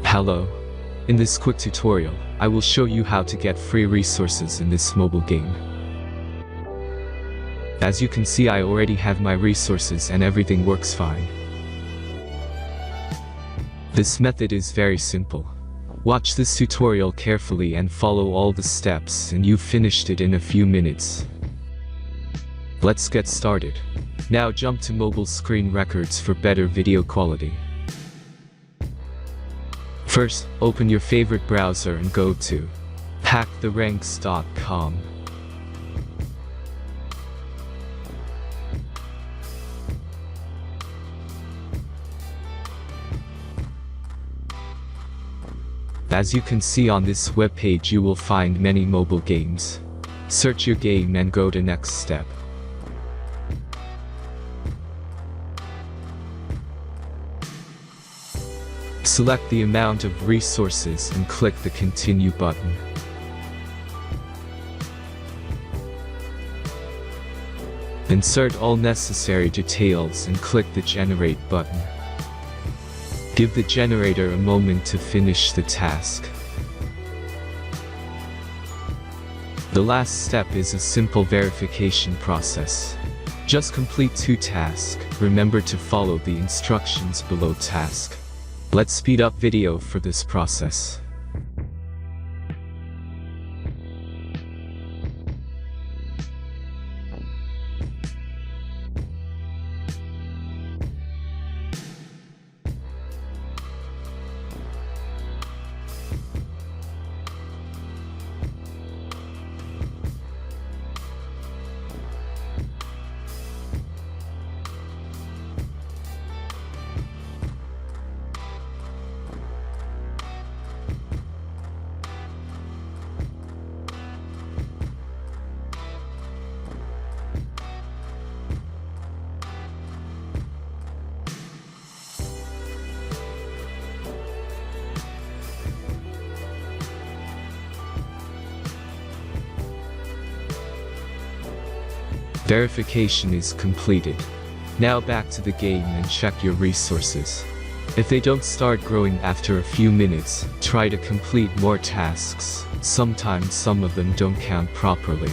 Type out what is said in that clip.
Hello. In this quick tutorial, I will show you how to get free resources in this mobile game. As you can see, I already have my resources and everything works fine. This method is very simple. Watch this tutorial carefully and follow all the steps and you've finished it in a few minutes. Let's get started. Now jump to mobile screen records for better video quality. First, open your favorite browser and go to hacktheranks.com. As you can see on this webpage, you will find many mobile games. Search your game and go to next step. Select the amount of resources and click the Continue button. Insert all necessary details and click the Generate button. Give the generator a moment to finish the task. The last step is a simple verification process. Just complete 2 tasks. Remember to follow the instructions below task. Let's speed up video for this process. Verification is completed. Now back to the game and check your resources. If they don't start growing after a few minutes, try to complete more tasks. Sometimes some of them don't count properly.